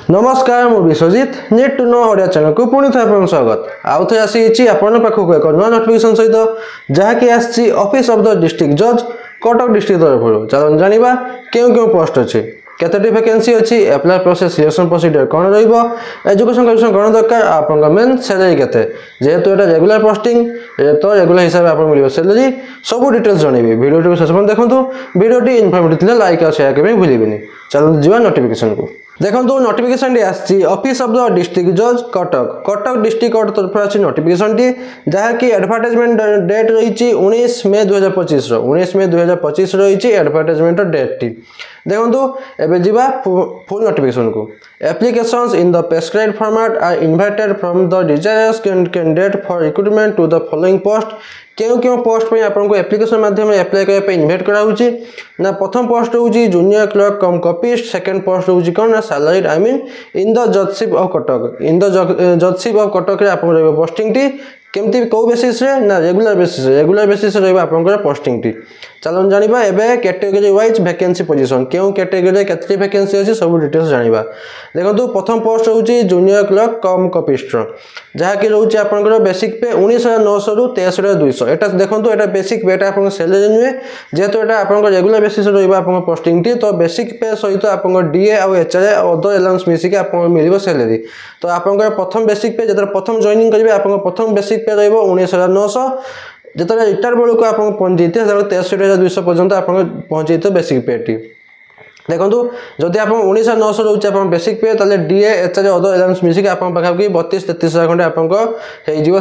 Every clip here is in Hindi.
नमस्कार मु Biswajit net to know Odia channel को पुणी थे स्वागत आउ थे आसी आपण पाखक एक नुआ नोटिफिकेशन सहित जहाँकि आसी ऑफिस ऑफ द डिस्ट्रिक्ट जज कटक डिस्ट्रिक्ट तरफ चलो जाना क्यों क्यों पोस्ट अच्छी केतटी वैकेंसी अच्छी एप्लाई प्रोसेस सिलेक्शन प्रोसीजर कौन रहिबो एजुकेशन क्वालिफिकेशन कौन दरकार आपन मेन सैलरी केते जेहेतु एटा रेगुलर पोस्टिंग तो रेगुलर हिसाब से आपन मिलियो सैलरी सब डिटेल्स जणेबी वीडियो टी शेष पर्यंत देखंतु वीडियो टी इन्फॉर्मेटिव थिले लाइक और शेयर करबे भूलिबेनी चलो जीवा नोटिफिकेशन को देखो नोटिफिकेशन टी आसी ऑफिस ऑफ द डिस्ट्रिक्ट जज कटक कटक डिस्ट्रिक्ट कोर्ट तरफ आसी नोटिफिकेशन टी जहाँकि एडवर्टाइजमेंट डेट रही 19 मे 2025 19 मे 2025 रही एडवर्टाइजमेंट डेट टी देखो एबे जीवा फुल नोटिफिकेशन को applications in the prescribed format are invited from the desirous candidate for recruitment to the following post क्यों क्यों पोस्ट पे आपको एप्लिकेशन माध्यम इप्लाई करने इनवाइट कराऊँगी ना प्रथम पोस्ट होची junior clerk cum copyist second post होची कौन ना salaried I mean in the judgeship of Cuttack in the judgeship of Cuttack रे आपन रहबो पोस्टिंग टी केमती को बेसिस रे ना रेगुलर बेसिस रहबो आपन पोस्टिंग टी चलो जानिबा एबे कैटेगरी वाइज वैकेंसी पोजीशन क्यों कैटेगरी केतटी वैकेंसी अछि सब डिटेल्स जानिबा देखंतु प्रथम पोस्ट होची जूनियर क्लर्क कम कॉपिस्ट जहा कि रहउची आपन बेसिक पे 19900 रु 23200 एटा देखंतु एटा बेसिक पे एटा आपन सैलरी नुए जेतो एटा आपन रेगुलर बेसिस रहबा आपन पोस्टिंग टी तो बेसिक पे सहित आपन डीए और एचआर अदर अलाउंस मिसी के आपन मिलिबो सैलरी तो आपन प्रथम बेसिक पे जतर प्रथम जॉइनिंग करिवे आपन प्रथम बेसिक पे रहबो 19900 जिते रिटायर बेलू को आप पहुंचते 63200 पर्यंत आप पहुंचते बेसिक पे टी देखो जदि आप 19900 रोचे आप बेसिक पे ताले डीए एचआर अदर अलाउंस मिसिक आप पाखापाखि 32-33 हजार खंडे आप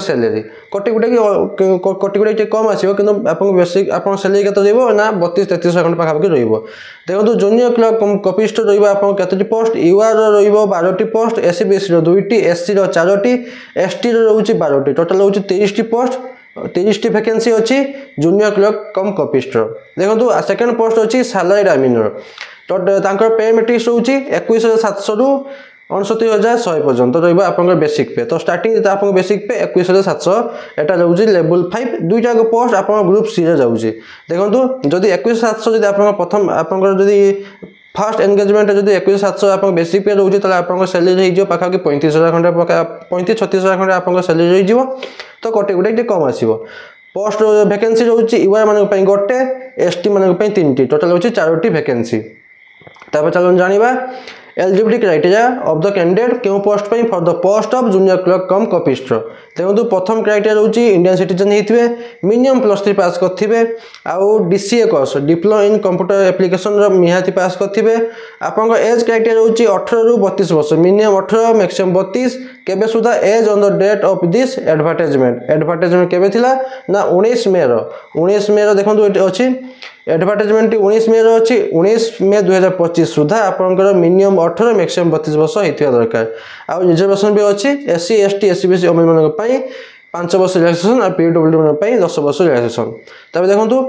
सैलरी कटी गुटे कम आसो कि आप बेसिक आप सैलरी के ना 32-33 हजार खंडे पाखापाखि देखो जूनियर क्लर्क कॉपिस्ट रही पोस्ट यूआर रो 12टी पोस्ट एससीबीसी रो 2टी एससी रो 4टी एसटी रो रोचे 12टी टोटल होची 30टी पोस्ट 30टी वैकेंसी अच्छी जूनियर क्लर्क कम कॉपिस्ट देखो सेकेंड पोस्ट अच्छी सैलरीड आमीन तो पे मेट्रिक्स रोचे 21700 रु 69100 पर्यंत रहा बेसिक पे तो स्टार्टिंग आप बेसिक पे 21700 एटा रोचे लेवल 5 दुईटा पोस्ट आप ग्रुप सी रे जाऊँगी देखो जदि 21700 जब आप प्रथम आपंकर फास्ट एंगेजमेंट जब 21700 आप बेसिक पे रोचे आप सैलरी हो पाखापाखि 35,000 खंडे 35-36,000 खंडे आप सैलरी हो तो कटे गुटे कम आसो पोस्ट वैकेंसी रोचे यूआर मान गोटे एसटी मान 3टी टोटल होची 4टी वैकेंसी तापर चलो जानिबा eligibility criteria of the candidate क्यों पोस्ट पे for the post of junior clerk cum copyist देखो प्रथम क्राइटेरिया रोची इंडियन सिटीजन होइथिबे मिनिमम +3 पास करथिबे आउ DCA course diploma in computer application रो निहाती पास करथिबे आपन एज क्राइटेरिया रोची 18 रु 32 वर्ष मिनिमम 18 मैक्सिमम 32 केबे सुधा age on the date of this advertisement केबे थिला ना 19 मे रो देखंतु अछि एडवर्टाइजमेंट 19 मे अच्छी 19 मे 2025 सुधा आपंकर मिनिमम 18 मैक्सिमम 32 वर्ष होता दरकार आ रिजर्वेशन भी अच्छी एससी एसटी एससीबीसी ओमेन मान 5 वर्ष रिलैक्सेशन और पीडब्ल्यूडी मान 10 वर्ष रिलैक्सेशन तब देखो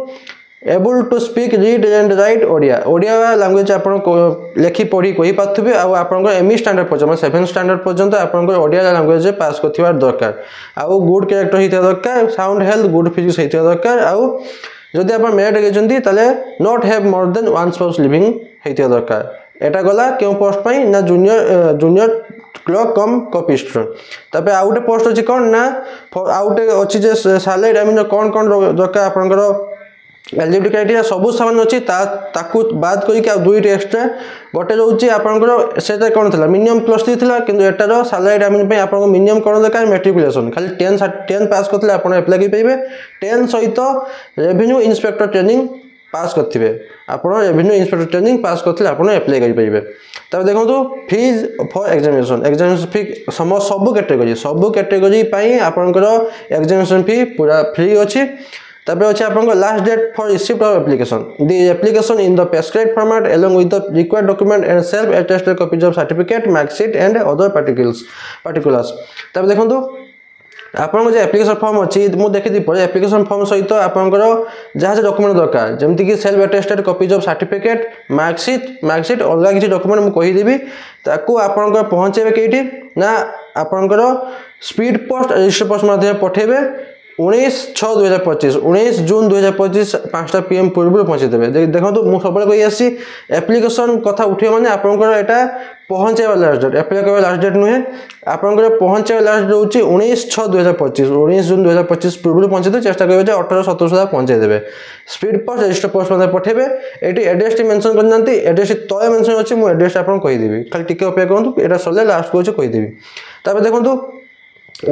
able to speak read and write Odia language आप लिखि पढ़ी कही पारे आपर एमई स्टैंडर्ड पर्यटन 7 स्टैंडर्ड पर्यंत आपर ओडिया लैंग्वेज पास कर दरकार आउ गुड कैरेक्टर होता दरकार साउंड हेल्थ गुड फिजिक्स होता दरकार आउ जदि आप मैरिड होती not have more than one spouse living होता दरकार एटा गला क्यों पोस्ट पाई ना जूनियर क्लर्क कम कॉपिस्ट तबे आउ गोटे पोस्ट अच्छी कौन ना आउ गोटे अच्छी जे सैलरी आई मीन कौन कौन दरकार आपनकर एलिजिबिलिटी क्राइटेरिया सबू सामान अच्छी ताकू बाद करके दुईटी एक्सट्रा गोटे रोचे आपंकर से कौन था मिनिमम +3 था कि एटार सैलरी आमीन आप मिनिमम कौन दरकार मेट्रिकुलेसन खाली 10 पास करते आप एप्लाई कर पारे 10 सहित रेवेन्यू इंस्पेक्टर ट्रेनिंग पास करेंगे आप रेवेन्यू इंस्पेक्टर ट्रेनिंग पास करते आप एप्लाई करेंगे तब देखो फीज फॉर एग्जामिनेशन फी सब कैटेगरी आपंकर एग्जामिनेशन फी पूरा फ्री अच्छी तब अच्छे आप last date for receipt of application the application in the prescribed format along with the required document and self attested copies of certificate marksheet and other particulars तब देखो आपन जो एप्लिकेशन फॉर्म अच्छी मुझे देखी पड़े एप्लिकेशन फॉर्म सहित आपंकर जहाँ डॉक्यूमेंट दरकार जमीक self attested copies of certificate marksheet अलग किसी डॉक्यूमेंट मुझे कहीदेवी ताकू आपंकर पहुँचे कईटी ना आपंकर स्पीड पोस्ट रजिस्टर पोस्ट माध्यम पठेबे 19/6/2025 19 जून 2025 5टा PM पूर्व पहुँचे देवे देखो मुझे सब कही आसी एप्लिकेशन कथा उठे मैंने आपंकर यहाँ पहुँचाइबा लास्ट डेट एप्लाई करवा लास्ट डेट नुहे आपंकर पहुँचाइबा लास्ट डेट रोचे 19/6/2025 19 जून 2025 पूर्व पहुँचे देवे चेष्टा करेंगे 18-17 सुधा पहुँचाई देवे स्पीड पोस्ट रजिस्टर पोस्ट मतलब पठेबे ये एड्रेस मेंशन करना एड्रेस तले मेंशन अच्छे मुझे एड्रेस आपको कहीदेवी खाली टिके अपेक्षा करूँ यहाँ सरले लास्ट को कहीदेवी तापर देखो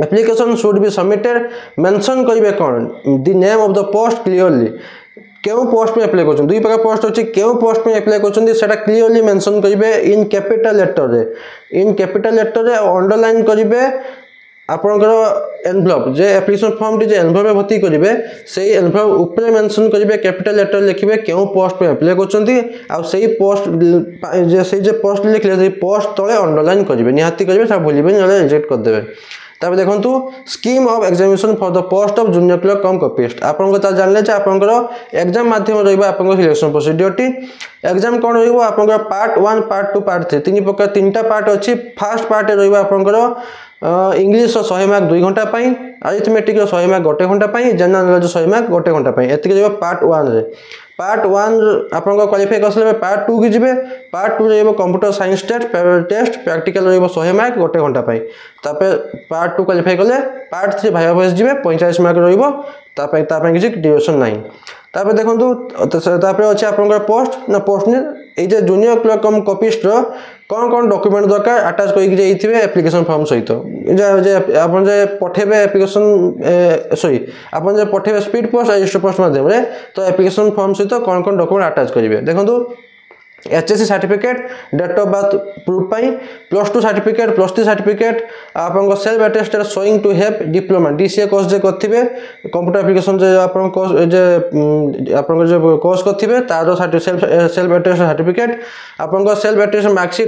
application should be submitted mention करेंगे कौन the name of the post clearly क्यों पोस्ट में अप्लाई कर दुई प्रकार पोस्ट अच्छी क्यों पोस्ट में अप्लाई कर क्लियरली मेंशन करेंगे इन कैपिटल लेटर रे इन कैपिटल लेटर रे अंडरलाइन करेंगे आपणकर एनभलप जे एप्लिकेशन फॉर्म टी एनभलप भर्ती करेंगे से एनभलप ऊपर मेंशन करेंगे कैपिटल लेटर लिखिए क्यों पोस्ट में अप्लाई कर पोस्ट पोस्ट लिखले पोस्ट तले अंडरलाइन करेंगे निहाती करेंगे भूलें ना रिजेक्ट करदे तापर देखो scheme of examination for the post of junior clerk cum copyist आपको जानले आपंकर एग्जाम माध्यम रहा सिलेक्शन प्रोसीडियर टी एग्जाम कौन रहा पार्ट 1 पार्ट 2 पार्ट 3 तीन प्रकार 3टा पार्ट अच्छी फास्ट पार्ट रहा आपंकर इंग्लीश 100 मार्क 2 घंटा अरिथमेटिक 100 मार्क 1 घंटा जनरल नॉलेज 100 मार्क 1 घंटा ये पार्ट 1 रे पार्ट 1 आप क्वालिफाई कर पार्ट 2 की जी पार्ट 2 रही कंप्यूटर साइंस टेस्ट प्रैक्टिकल रही 100 मार्क 1 घंटा पार्ट 2 क्वालिफाई कले पार्ट 3 भाई भॉइस जी 45 मार्क रही किसी ड्यूरेशन ना तापर देखो अच्छे आप पोस्ट ना पोस्ट ये जूनियर क्लर्क कम कॉपिस्ट कौन कौन डॉक्यूमेंट दरकार अटैच कर एप्लिकेशन फॉर्म सहित आप पठेबे एप्लिकेशन सॉरी आप पठेबे स्पीड पोस्ट रजिस्टर पोस्ट माध्यम तो एप्लिकेशन फॉर्म सहित कौन कौन डॉक्यूमेंट अटैच करेंगे देखो HSC certificate date of birth proof +2 certificate +3 certificate आप self attested showing to have diploma DCA course जे करथिबे कंप्यूटर एप्लिकेशन जे आपन कोर्स करथिबे तार सेल्फ अटेस्टेड सर्टिफिकेट आपन self attested marksheet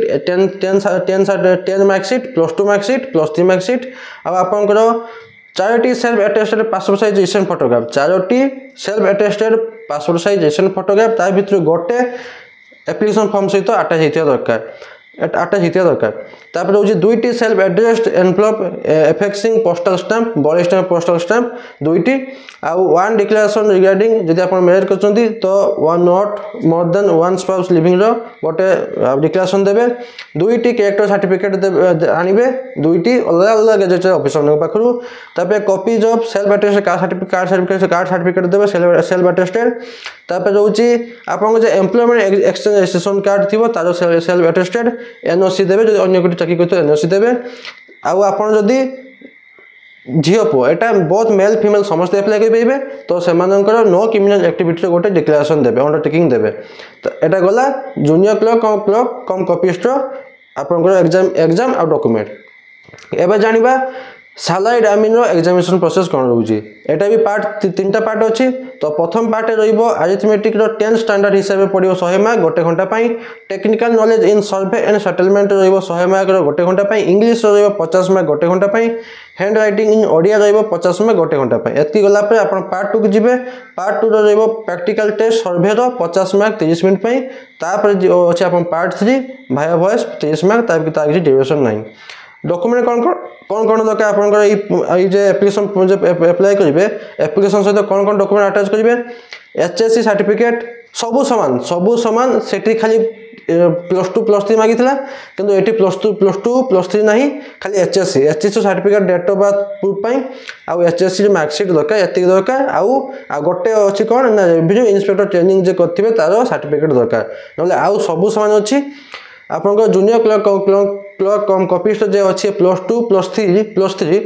10 marksheet +2 marksheet +3 marksheet आपन 4टी self attested passport size recent photograph 4टी self attested passport size recent photograph तार भितर गोटे एप्लिकेशन फॉर्म सहित अटैच दरकार तापर हूँ 2टी self addressed envelope affixing postal stamp 42 postal stamp 2टी आउ 1 डिक्लेरेशन रिगार्डिंग जब आप मैरिज कर तो 1 not more than 1 spouse living गोटे डिक्लेरेशन देवे 2टी कैरेक्टर सर्टिफिकेट आनिबे 2टी अलग अलग गेजेटेड ऑफिसर पाखु तापर copies of self attested card certificate देवे सेल्फ अटेस्टेड तापर हूँ आपन एम्प्लॉयमेंट एक्सचेंज रजिस्ट्रेशन कार्ड थी तार सेल्फ अटेस्टेड NOC देवे जो अन्य कोटी चाकरी करते NOC देवे आउ आपन जदि झील पु एटा बहुत मेल फीमेल समस्त अप्लाई कर पाइबे तो से नो क्रिमिनल एक्टिविटी गोटे डिक्लेरेशन देवे अंडरटेकिंग देवे तो एटा गला जूनियर क्लर्क कम कॉपिस्ट आपन एग्जाम आ डॉक्यूमेंट एबे जानिबा सैलरीड आमीन एग्जामिनेशन प्रोसेस कौन रोचे यहाँ भी पार्ट 3टा पार्ट अच्छी तो प्रथम पार्ट अरिथमेटिक 10 स्टैंडर्ड हिसाब से पड़ो 100 मार्क 1 घंटा technical knowledge in survey and settlement 100 mark 1 घंटा इंग्लिश 50 मार्क 1 घंटा hand writing in Odia 50 mark 1 घंटा एति गलापर आप पार्ट 2 की जी पार्ट 2 प्रैक्टिकल टेस्ट सर्वे 50 मार्क 30 मिनट तापर अच्छे आप पार्ट 3 भाया वॉइस 30 मार्क तार किसी ड्यूरेशन ना डॉक्यूमेंट कौन दरकार आपंकर एप्लिकेशन अप्लाई करेंगे एप्लिकेशन सहित कौन कौन डॉक्यूमेंट अटैच करेंगे HSC सर्टिफिकेट सबू सामान से खाली +2 +3 मागी किंतु ये +2 +3 ना खाली HSC certificate date of birth proof आउ HSC मार्कशीट दरकार ये दरकार आउ गोटे अच्छी कौन ना रेवेन्यू इंस्पेक्टर ट्रेनिंग जे करेंगे तार सर्टिफिकेट दरकार ना आउ सबू सामान अच्छी आपंकर जूनियर क्लर्क कम कॉपिस्ट जे अच्छे +2 +3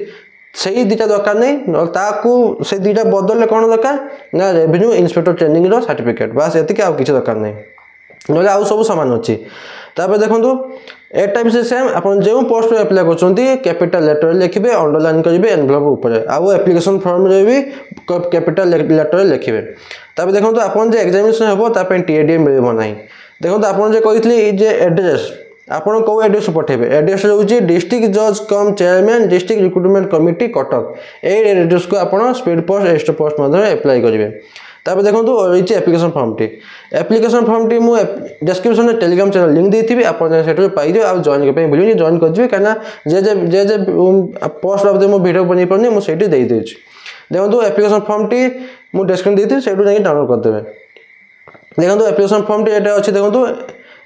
से दुटा दरकार नहीं ताकू से दुटा बदल कौन दरकार ना रेवेन्यू इंस्पेक्टर ट्रेनिंग सर्टिफिकेट बास ये आउ किसी दरकार नहीं ना आउ सब सामान अच्छी तापर देखो एटा भी सेम आप जो पोस्ट में अप्लाई कर कैपिटल लेटर लिखे अंडरलाइन करेंगे एनवलप उपर आउ एप्लिकेशन फॉर्म भी कैपिटल लेटर लिखे तापर देखो आप एग्जामिनेशन हम TADA मिल ना देखो आपन कही एड्रेस आपन कौ एड्रेस पठेबे एड्रेस रोचे डिस्ट्रिक्ट जज cum chairman district recruitment committee Cuttack ए एड्रेस को आपन स्पीड पोस्ट रजिस्टर पोस्ट माध्यम अप्लाई करेंगे तापर देखो रही एप्लिकेशन फॉर्म टी मुझे डिस्क्रिप्शन में टेलीग्राम चैनल लिंक देती आप पाई आप जॉइन करने भूल जॉइन कर कहीं जे पोस्ट भाव मुझे भिडियो बन पारे मुझे दे देखो एप्लिकेशन फॉर्म टी मु डिस्क्रिप्शन देती से डाउनलोड करदे। देखो एप्लिकेशन फॉर्म टी एटा अच्छी देखो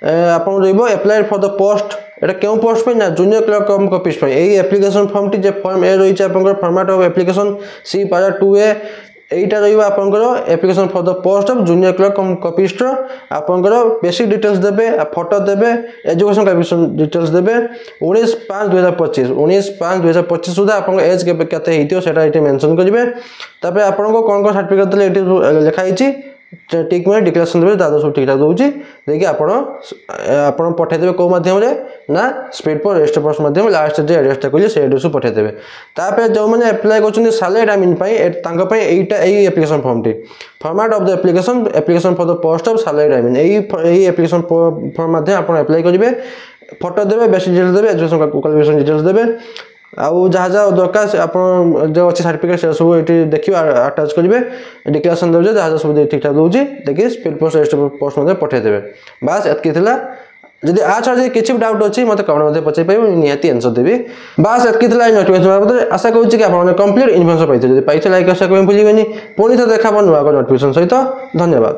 आपन रहिबो अप्लाइड फॉर द पोस्ट एटा क्यों पोस्ट पे ना जूनियर क्लर्क कम कॉपीज पे एई एप्लिकेशन फॉर्म टी जे फॉर्म ए रही आपन फॉर्मेट ऑफ एप्लिकेशन सी पारा 2A एटा रही आपनकर application for the post of junior clerk कम कॉपीस्ट आपनकर बेसिक डिटेल्स देबे फोटो देबे एजुकेशन क्वालिफिकेशन डिटेल्स देबे 19/5/2025 19/5/2025 सुधा आपन एज केते हेतियो सेटा एटी मेंशन करिवे। तापर आपन को कोन सर्टिफिकेट देले एटी लिखा हिची टिक में डिक्लेरेशन देबे दादा सब ठीक ठाक दोउची देखि आपण पठे देबे को माध्यम रे ना स्पीड पोस्ट रजिस्टर पोस्ट माध्यम लास्ट जे एड्रेस ता कहली से एड्रेस पठे देबे। तापर जो माने अप्लाई करछन सैलरी आमिन पई तांका पई एटा एई एप्लिकेशन फॉर्म टी format of the application for the post of salary आमिन एई एप्लिकेशन फॉर्म माध्यम आपण अप्लाई करिवे फोटो देबे बेसिक डिटेल्स देबे एजुकेशन क्वालिफिकेशन डिटेल्स देबे आउ जहाँ जहाँ दरकार आप जो अच्छी सर्टिफिकेट से सब ये देखिए अटाच करेंगे डिक्लेरेशन देवे जहाँ जहाँ सब ठीक ठाक दूसरी देखिए स्पीड पोस्ट रजिस्टर पोस्ट मध्य पठेदेवे। बास एतकी जदि आ छाड़ किसी भी डाउट अच्छी मत कमेंट मध्य पचार पाइबे निहाती आंसर देवी। बास एतकी नोटिफिकेशन बाबद आशा करूँ कि आपने कंप्लीट इनफॉरमेशन पाइथे जब पाइथे लाइक आशा करें भूलिए पुणी थे देखा नुआ नोटिफिकेशन सहित। धन्यवाद।